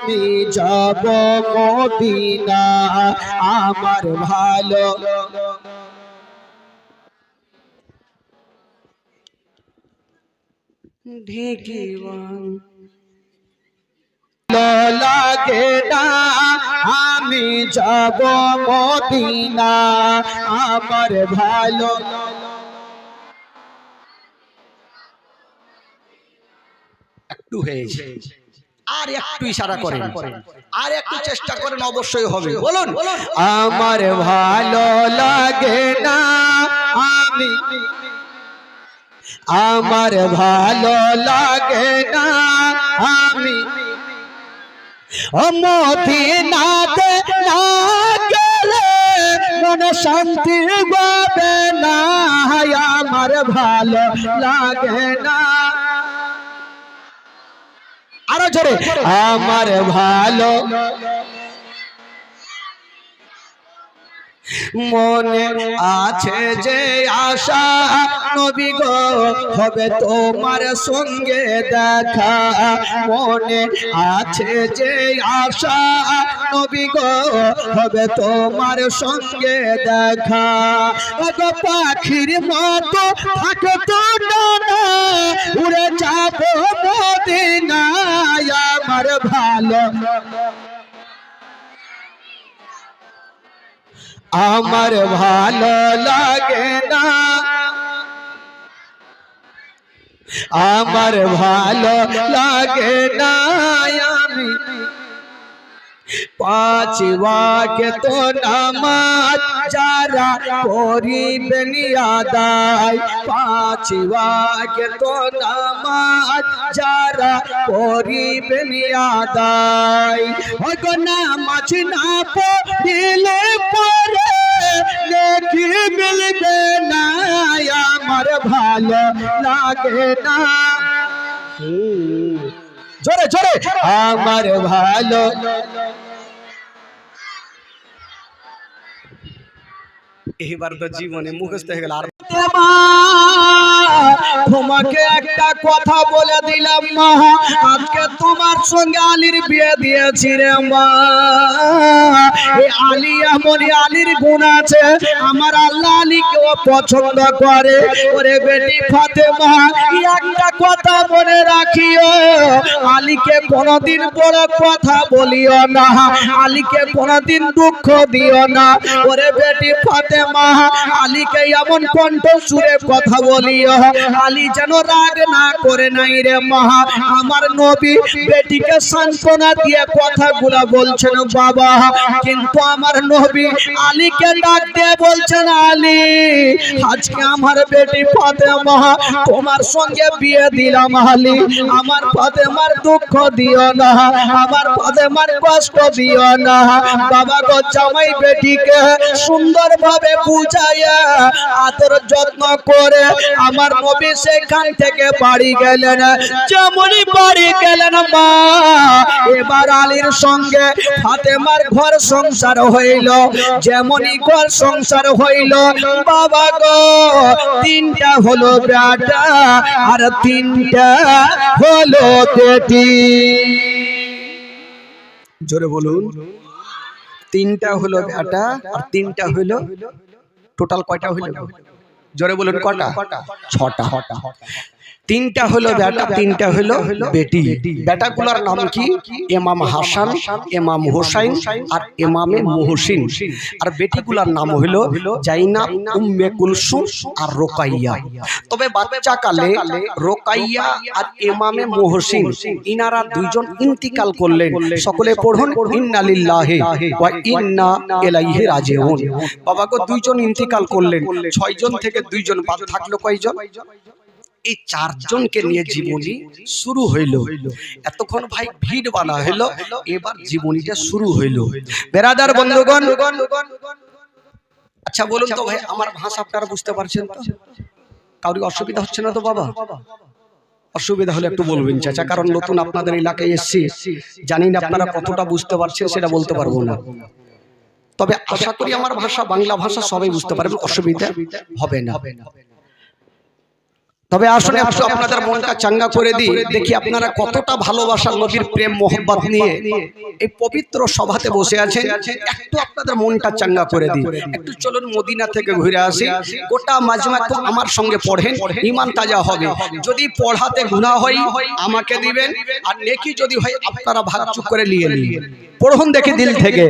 আমি যাব মদিনা আমার ভালো লাগে না আমি যাব মদিনা আমার ভালো একটু হয়েছে আর একটু ইশারা করেন আর একটু চেষ্টা করেন অবশ্যই হবে বলুন আমার ভালো লাগে না আমি আমার ভালো লাগে না আমি মদিনাতে না গেলে মনে শান্তি পাবে না আমার ভালো লাগে না আরো জোরে আমার ভালো মনে আছে যে আশা নবী গো হবে তোমার সঙ্গে দেখা মনে আছে যে আশা নবী গো হবে তোমার সঙ্গে দেখা গো পাখির মতো থাকে তো না উড়ে যাব মদিনায় আমার ভালো আমার ভালো লাগে না আমার ভালো লাগে না আমি পাঁচ ওয়াক্ত নামাজ যারা পড়িবেন আদায় পাঁচ ওয়াক্ত নামাজ যারা পড়িবেন আদায় ওগো নামাজ না পড়িলে পরে নেকি মিলবে না আমার ভালো লাগে না জোরে জোরে আমার ভালো এইবার তো জীবনে মুখস্থ হয়ে গেল আর তোমাকে একটা কথা বলে দিলাম মা আজকে তোমার সঙ্গে আলীর বিয়ে দিয়েছি রে মা এই আলী এমনই আলীর গুণ আছে আমার আল্লাহ আলীকেও পছন্দ করে ওরে বেটি ফাতেমা একটা কথা মনে রাখিও আলীকে কোনোদিন বড় কথা বলিও না আলীকে কোনোদিন দুঃখ দিও না ওরে বেটি ফাতেমা আলীকে এমন কণ্ঠ সুরে কথা বলিও আলী যেন রাগ না করে নাই রে মা আমার নবী বেটিকে সান্ত্বনা দিয়ে কথাগুলো বলছেন বাবা কিন্তু আমার নবী আলীকে ডাক দিয়ে বলছেন আলী আজকে আমার বেটি ফাতেমা তোমার সঙ্গে বিয়ে দিলাম আলী আমার ফাতেমার দুঃখ দিও না আমার ফাতেমার কষ্ট দিও না বাবা গো জামাই বেটিকে সুন্দরভাবে বুঝাইয়া আদর যত্ন করে আমার নবী সেখান থেকে বাড়ি গেলেন যেমনই বাড়ি গেলেন মা এবার আলীর সঙ্গে ফাতেমার ঘর সংসার হইল যেমনই ঘর সংসার হইল বাবা গো তিনটা হলো বেটা আর তিনটা হলো বেটি জোরে বলুন তিনটা হলো বেটা আর তিনটা হলো টোটাল কয়টা হইল জোরে বলুন কটা ছটা তিনটা হলো বেটা তিনটা হলো বেটি বেটাগুলোর নাম কি ইমাম হাসান ইমাম হোসাইন আর ইমামে মুহসিন আর বেটিগুলোর নাম হলো জাইনাব উম্মে কুলসুম আর রোকাইয়া তবে বাচ্চা কালে রোকাইয়া আর ইমামে মুহসিন ইনারা দুইজন ইন্তিকাল করলেন সকলে পড়ুন ইন্না লিল্লাহি ওয়া ইন্না ইলাইহি রাজিউন বাবা গো দুইজন ইন্তিকাল করলেন ছয়জন থেকে দুইজন বাদ থাকলো কয়জন এই চারজনকে নিয়ে জীবনী শুরু হইল এতক্ষণ ভাই ভিড় বানা হলো এবার জীবনীটা শুরু হইল বেরাদার বন্ধুগণ আচ্ছা বলুন তো ভাই আমার ভাষা আপনারা বুঝতে পারছেন তো কাউরি অসুবিধা হচ্ছে না তো বাবা অসুবিধা হলে একটু বলবেন চাচা কারণ নতুন আপনাদের এলাকায় এসেছি জানি না আপনারা কতটা বুঝতে পারছেন সেটা বলতে পারবো না তবে আশা করি আমার ভাষা বাংলা ভাষা সবাই বুঝতে পারবেন অসুবিধা হবে না তবে আসলে একটু আপনাদের মনটা চাঙ্গা করে দিই, দেখি আপনারা কতটা ভালোবাসার নবীর প্রেম মোহব্বত নিয়ে এই পবিত্র সভাতে বসে আছেন। একটু আপনাদের মনটা চাঙ্গা করে দিই। একটু চলুন মদিনা থেকে ঘুরে আসি, গোটা মাজমা তো আমার সঙ্গে পড়েন, ঈমান তাজা হবে। যদি পড়াতে গুনাহ হয় আমাকে দিবেন, আর নেকি যদি হয় আপনারা ভাগ চুক করে নিয়ে নিন। পড়ুন দেখি দিল থেকে।